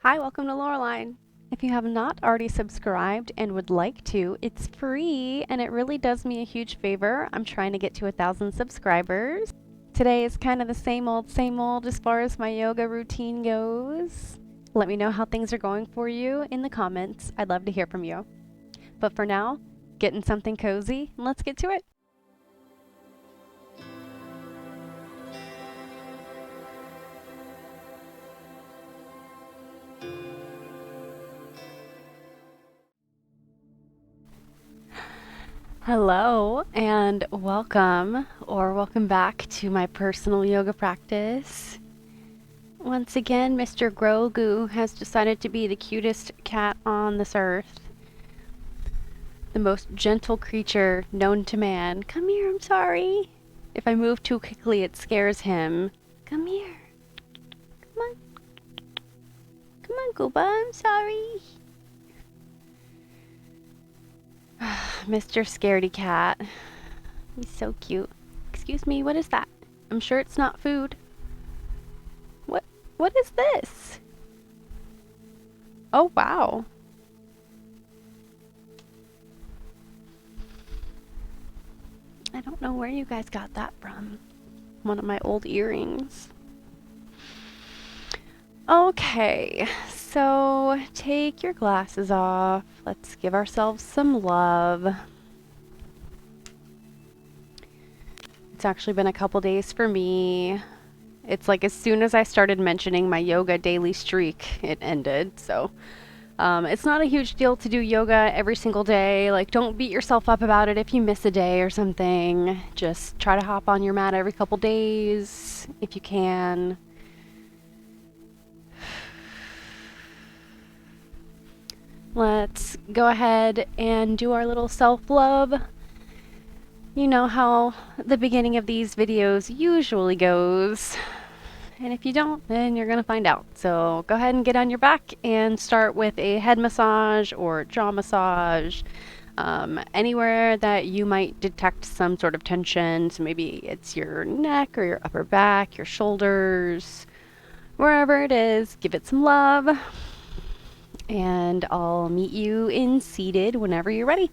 Hi, welcome to Lauralign. If you have not already subscribed and would like to, it's free and it really does me a huge favor. I'm trying to get to 1,000 subscribers. Today is kind of the same old as far as my yoga routine goes. Let me know how things are going for you in the comments. I'd love to hear from you. But for now, get in something cozy and let's get to it. Hello and welcome or welcome back to my personal yoga practice. Once again, Mr. Grogu has decided to be the cutest cat on this earth. The most gentle creature known to man. Come here, I'm sorry. If I move too quickly, it scares him. Come here. Come on. Come on, Gooba, I'm sorry. Mr. Scaredy Cat. He's so cute. Excuse me, what is that? I'm sure it's not food. What is this? Oh, wow. I don't know where you guys got that from. One of my old earrings. Okay, so take your glasses off. Let's give ourselves some love. It's actually been a couple days for me. It's like as soon as I started mentioning my yoga daily streak, it ended. So it's not a huge deal to do yoga every single day. Like, don't beat yourself up about it if you miss a day or something. Just try to hop on your mat every couple days if you can. Let's go ahead and do our little self-love. You know how the beginning of these videos usually goes. And if you don't, then you're going to find out. So go ahead and get on your back and start with a head massage or jaw massage. Anywhere that you might detect some sort of tension. So maybe it's your neck or your upper back, your shoulders, wherever it is, give it some love. And I'll meet you in seated whenever you're ready.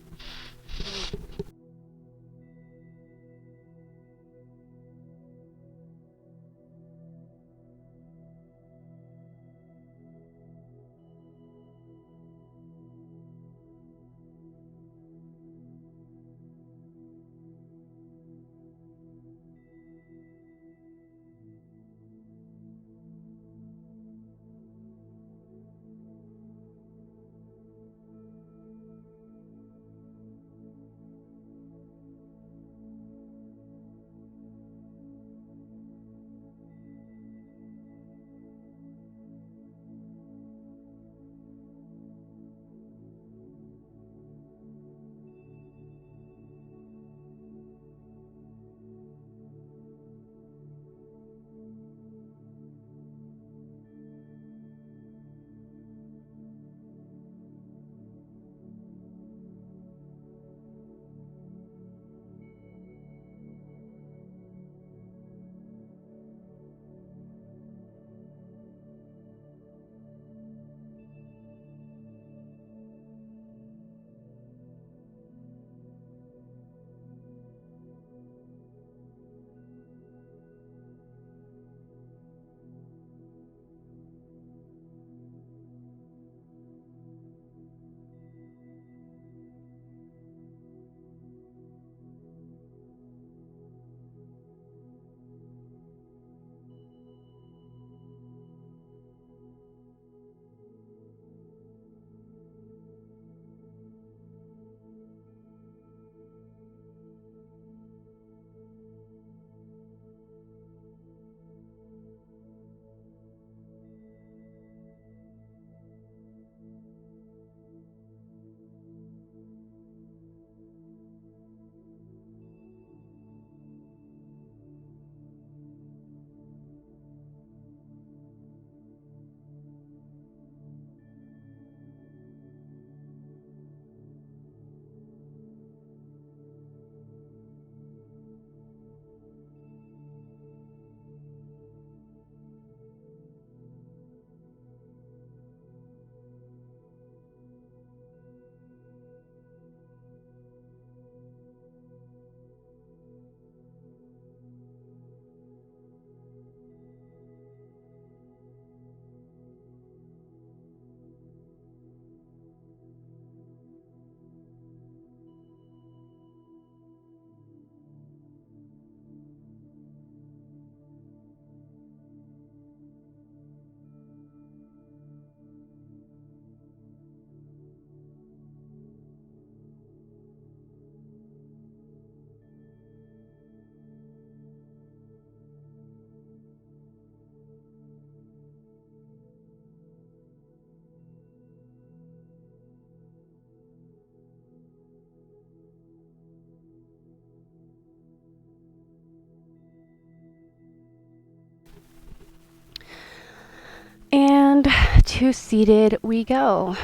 to seated we go.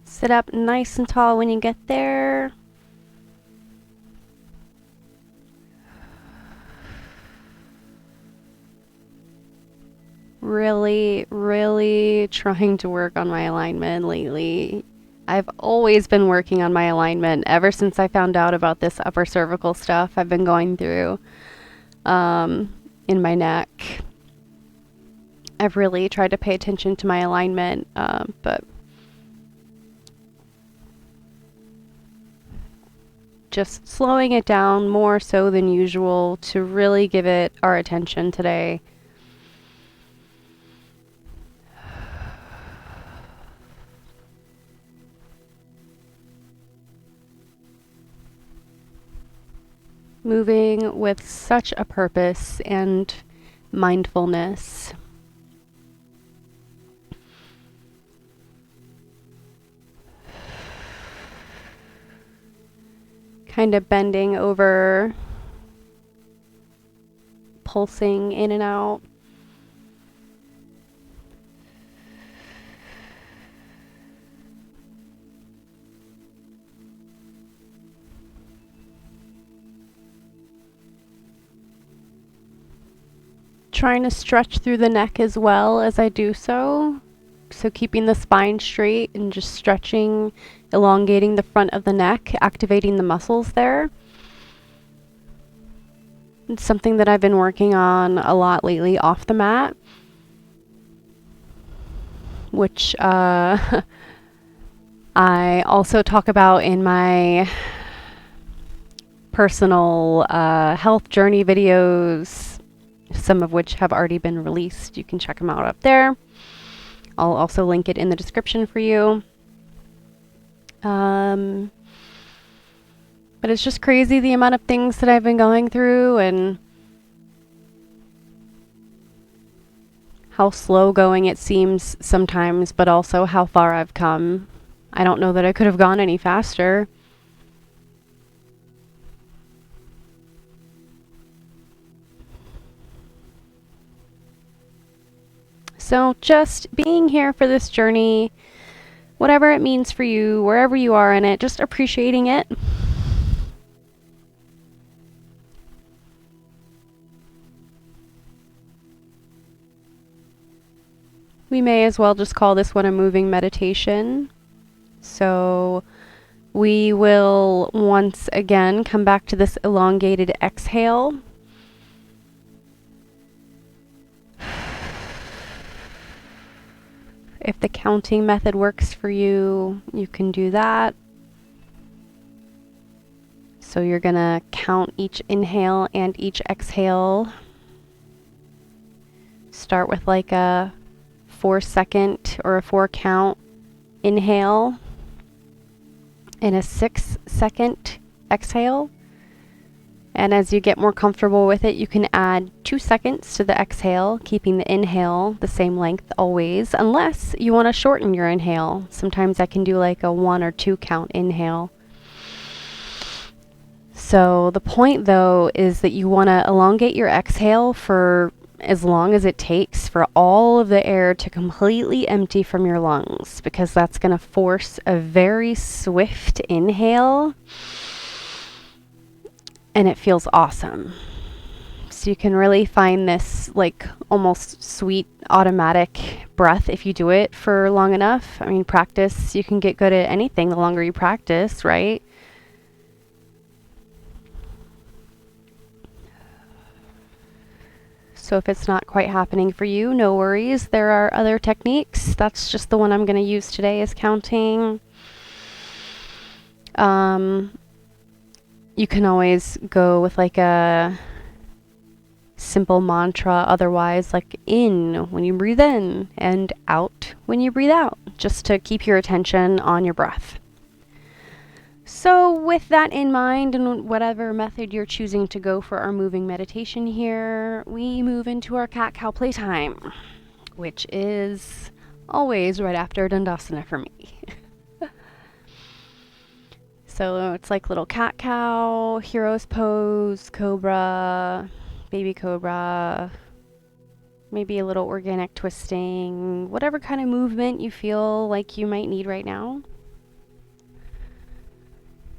Sit up nice and tall when you get there. Really trying to work on my alignment lately. I've always been working on my alignment ever since I found out about this upper cervical stuff I've been going through in my neck. I've really tried to pay attention to my alignment, but just slowing it down more so than usual to really give it our attention today. Moving with such a purpose and mindfulness. Kind of bending over, pulsing in and out. Trying to stretch through the neck as well as I do so. So keeping the spine straight and just stretching, elongating the front of the neck, activating the muscles there. It's something that I've been working on a lot lately off the mat, which I also talk about in my personal health journey videos, some of which have already been released. You can check them out up there. I'll also link it in the description for you. But it's just crazy the amount of things that I've been going through and how slow going it seems sometimes, but also how far I've come. I don't know that I could have gone any faster. So just being here for this journey, whatever it means for you, wherever you are in it, just appreciating it. We may as well just call this one a moving meditation. So we will once again come back to this elongated exhale. If the counting method works for you, you can do that. So you're gonna count each inhale and each exhale. Start with like a 4-second or a 4-count inhale and a 6-second exhale. And as you get more comfortable with it, you can add 2 seconds to the exhale, keeping the inhale the same length always, unless you want to shorten your inhale. Sometimes I can do like a 1 or 2 count inhale. So the point though is that you want to elongate your exhale for as long as it takes for all of the air to completely empty from your lungs, because that's going to force a very swift inhale. And it feels awesome. So you can really find this like almost sweet automatic breath if you do it for long enough. I mean, practice, you can get good at anything the longer you practice, right? So if it's not quite happening for you, no worries. There are other techniques. That's just the one I'm going to use today is counting. You can always go with like a simple mantra otherwise, like in when you breathe in and out when you breathe out, just to keep your attention on your breath. So with that in mind, and whatever method you're choosing to go for our moving meditation here, we move into our cat-cow playtime, which is always right after Dandasana for me. So it's like little cat cow, hero's pose, cobra, baby cobra, maybe a little organic twisting, whatever kind of movement you feel like you might need right now.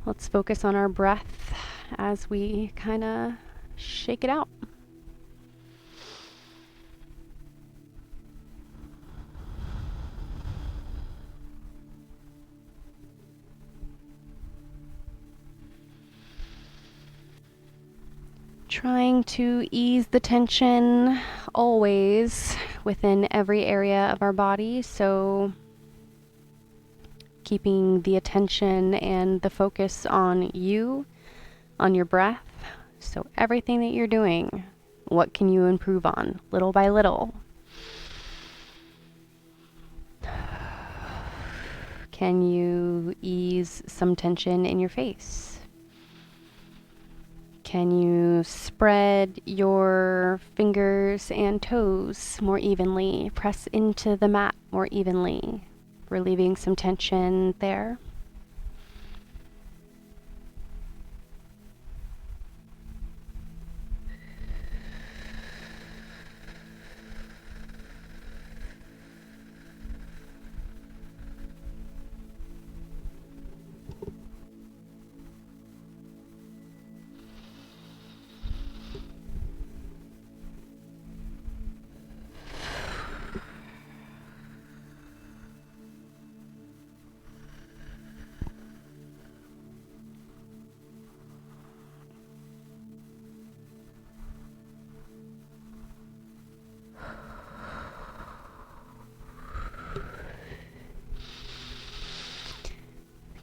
Let's focus on our breath as we kind of shake it out. Trying to ease the tension always within every area of our body, so keeping the attention and the focus on you, on your breath. So everything that you're doing, what can you improve on little by little? Can you ease some tension in your face? Can you spread your fingers and toes more evenly? Press into the mat more evenly, relieving some tension there.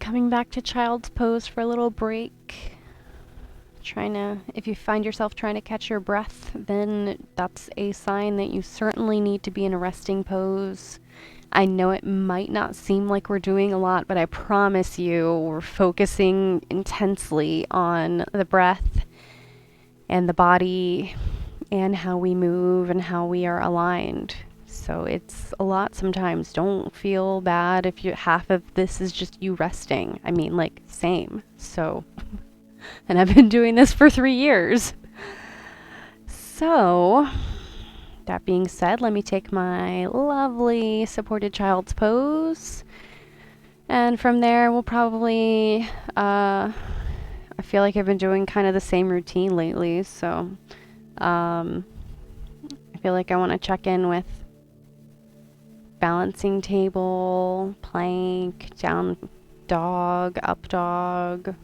Coming back to child's pose for a little break. If you find yourself trying to catch your breath, then that's a sign that you certainly need to be in a resting pose. I know it might not seem like we're doing a lot, but I promise you we're focusing intensely on the breath and the body and how we move and how we are aligned. So it's a lot sometimes. Don't feel bad if half of this is just you resting. I mean, like, same. So, and I've been doing this for 3 years. So, that being said, let me take my lovely supported child's pose. And from there, we'll probably, I feel like I've been doing kind of the same routine lately. So, I feel like I want to check in with balancing table, plank, down dog, up dog.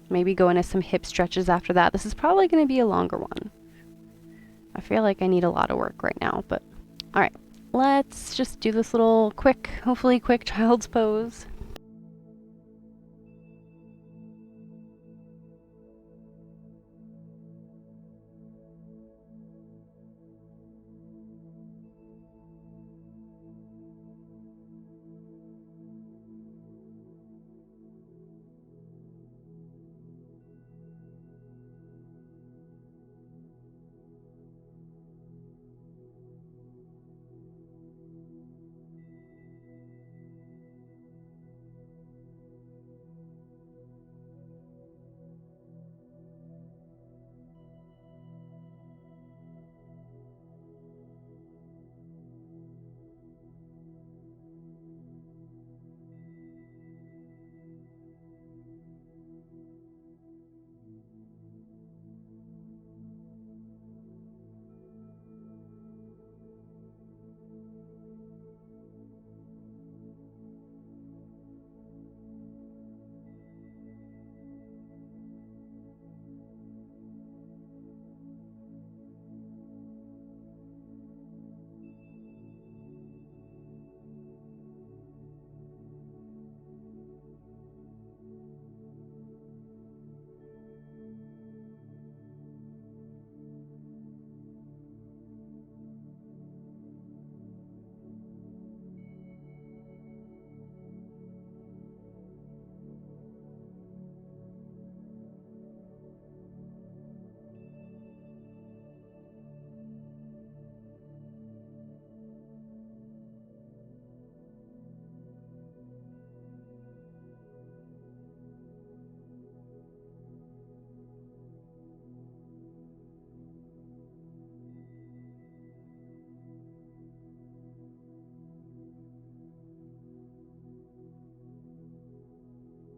Maybe go into some hip stretches after that. This is probably going to be a longer one. I feel like I need a lot of work right now, but all right. Let's just do this little quick, hopefully quick child's pose.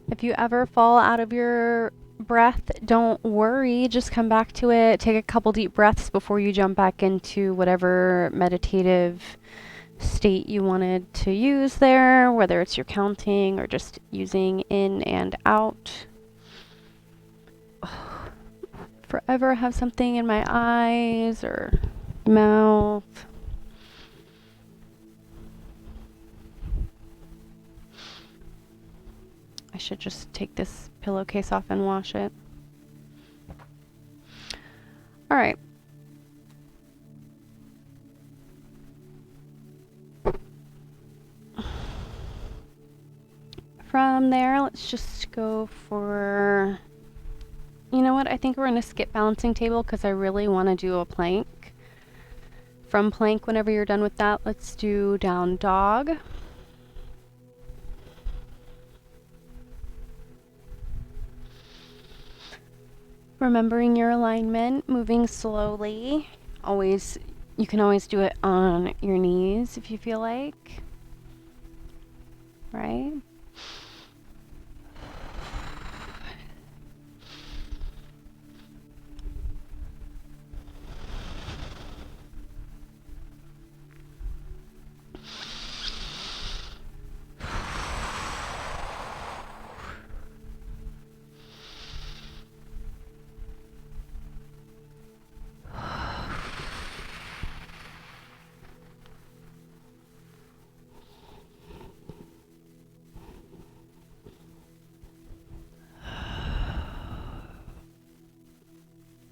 If you ever fall out of your breath, don't worry. Just come back to it. Take a couple deep breaths before you jump back into whatever meditative state you wanted to use there, whether it's your counting or just using in and out. Forever have something in my eyes or mouth. I should just take this pillowcase off and wash it. All right. From there, let's just go for, you know what, I think we're going to skip balancing table because I really want to do a plank. From plank, whenever you're done with that, let's do down dog. Remembering your alignment, moving slowly. You can always do it on your knees if you feel like. Right?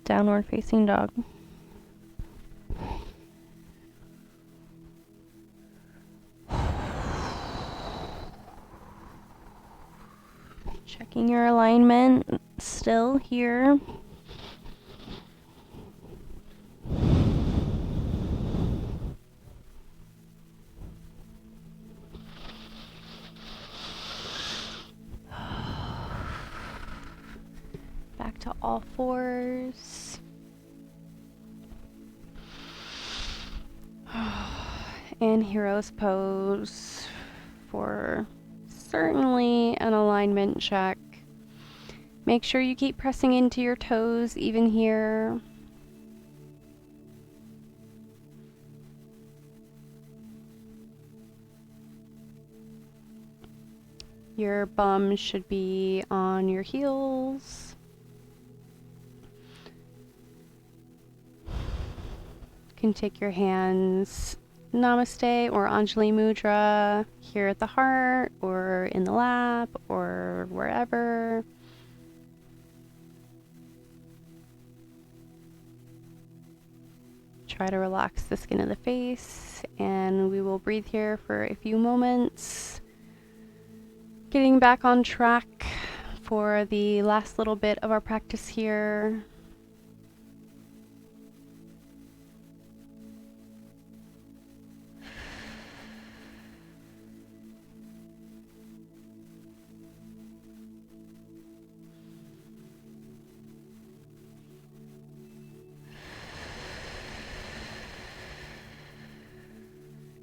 Downward facing dog. Checking your alignment, still here. Back to all fours. And hero's pose for certainly an alignment check. Make sure you keep pressing into your toes even here. Your bum should be on your heels. You can take your hands Namaste or Anjali Mudra here at the heart or in the lap or wherever. Try to relax the skin of the face, and we will breathe here for a few moments. Getting back on track for the last little bit of our practice here.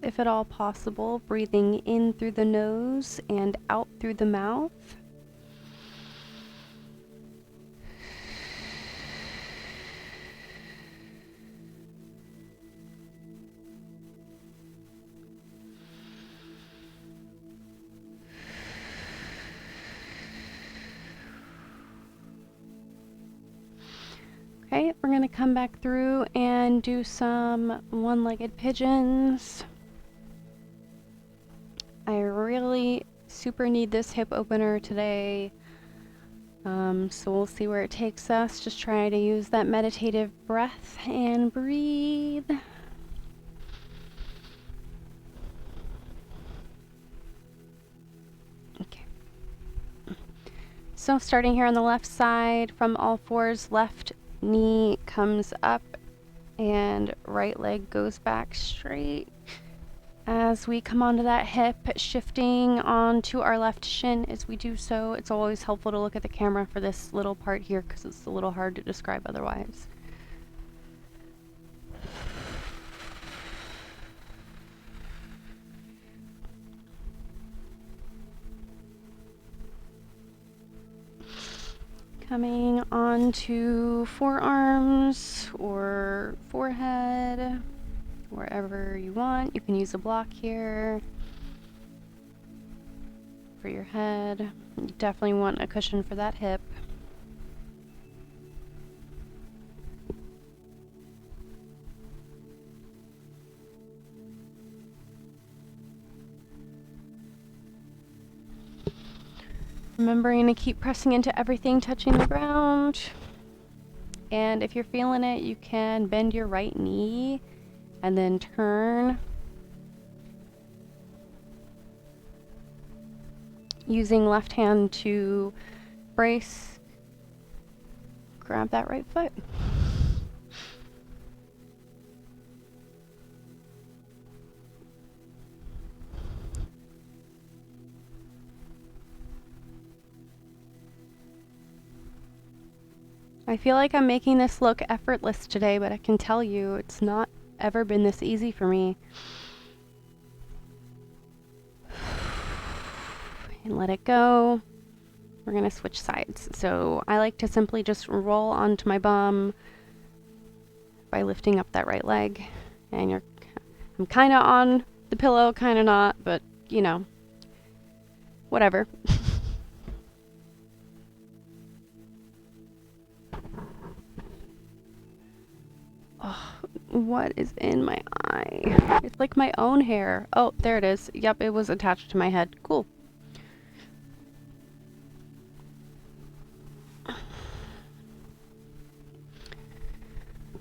If at all possible, breathing in through the nose and out through the mouth. Okay, we're going to come back through and do some one-legged pigeons. I really super need this hip opener today, so we'll see where it takes us. Just try to use that meditative breath and breathe. Okay. So starting here on the left side, from all fours, left knee comes up and right leg goes back straight. As we come onto that hip, shifting onto our left shin as we do so. It's always helpful to look at the camera for this little part here because it's a little hard to describe otherwise. Coming onto forearms or forehead, wherever you want. You can use a block here for your head. You definitely want a cushion for that hip. Remembering to keep pressing into everything touching the ground. And if you're feeling it, you can bend your right knee and then turn. Using left hand to brace, grab that right foot. I feel like I'm making this look effortless today, but I can tell you it's not ever been this easy for me. And let it go. We're gonna switch sides. So I like to simply just roll onto my bum by lifting up that right leg. And I'm kinda on the pillow, kinda not, but you know, whatever. Oh, what is in my eye? It's like my own hair. Oh, there it is. Yep, it was attached to my head. Cool.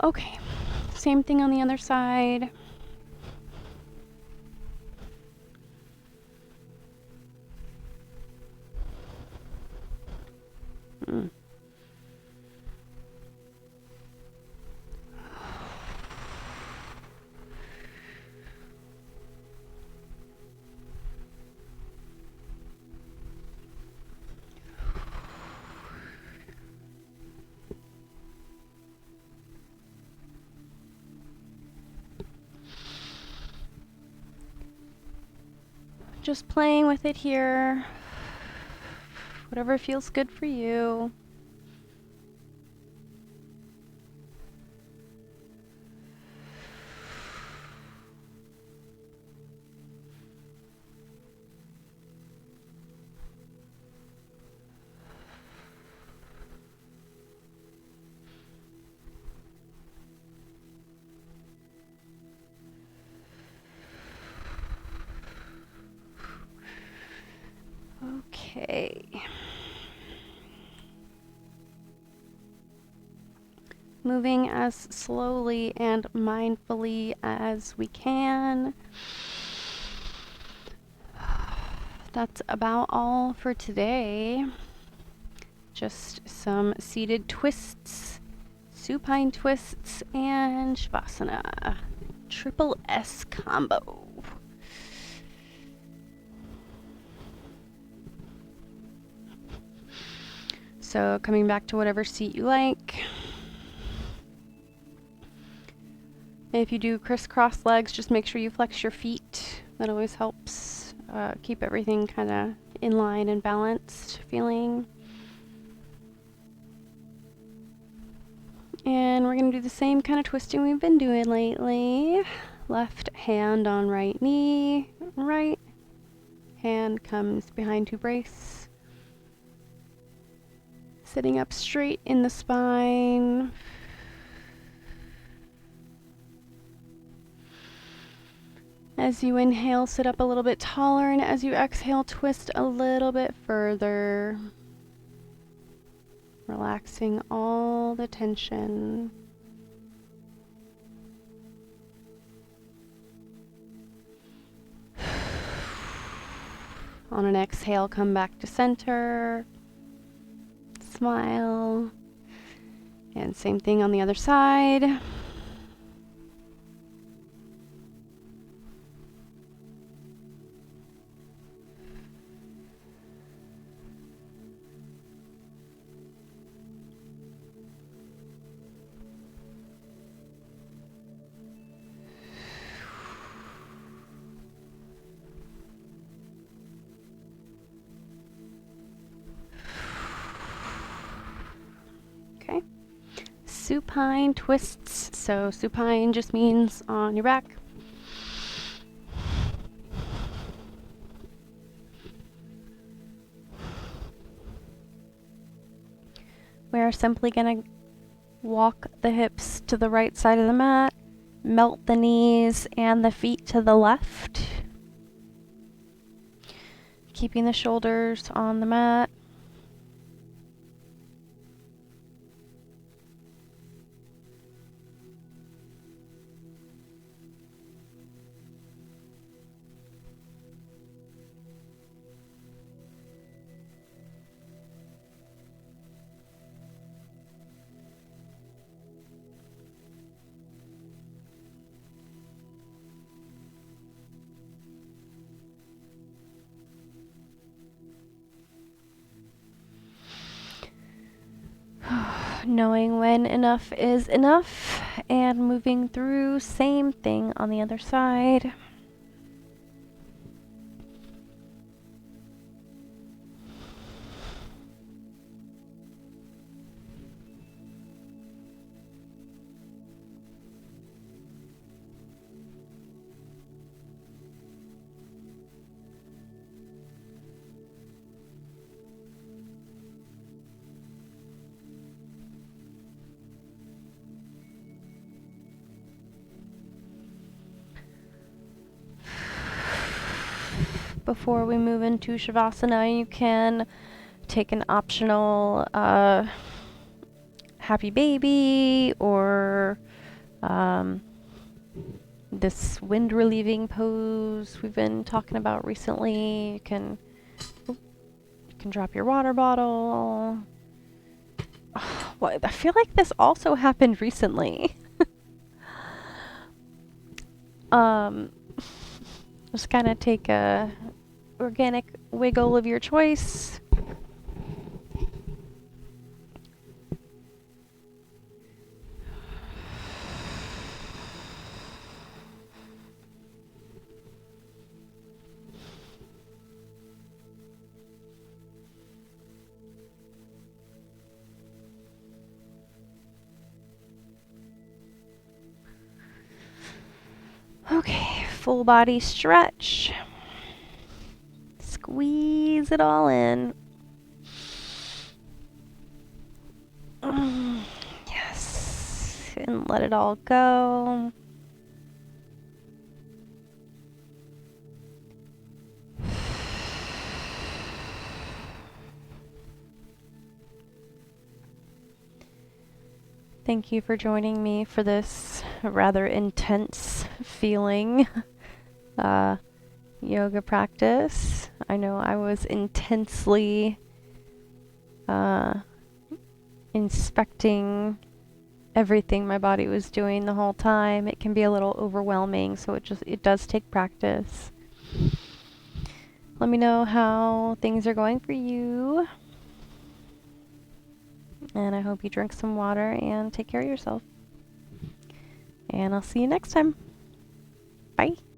Okay, same thing on the other side. Just playing with it here. Whatever feels good for you. Okay. Moving as slowly and mindfully as we can. That's about all for today. Just some seated twists, supine twists, and Shavasana. Triple S combo. So coming back to whatever seat you like. If you do crisscross legs, just make sure you flex your feet. That always helps keep everything kind of in line and balanced feeling. And we're going to do the same kind of twisting we've been doing lately. Left hand on right knee, right hand comes behind to brace. Sitting up straight in the spine. As you inhale, sit up a little bit taller, and as you exhale, twist a little bit further. Relaxing all the tension. On an exhale, come back to center. Smile. And same thing on the other side. supine twists. So supine just means on your back. We're simply going to walk the hips to the right side of the mat, melt the knees and the feet to the left, keeping the shoulders on the mat. Knowing when enough is enough and moving through, same thing on the other side. Before we move into Shavasana, you can take an optional happy baby or this wind relieving pose we've been talking about recently. You can drop your water bottle. Well, I feel like this also happened recently. Just kind of take a organic wiggle of your choice. Okay, full body stretch. Squeeze it all in. Yes, and let it all go. Thank you for joining me for this rather intense feeling yoga practice. I know I was intensely inspecting everything my body was doing the whole time. It can be a little overwhelming, so it does take practice. Let me know how things are going for you. And I hope you drink some water and take care of yourself. And I'll see you next time. Bye.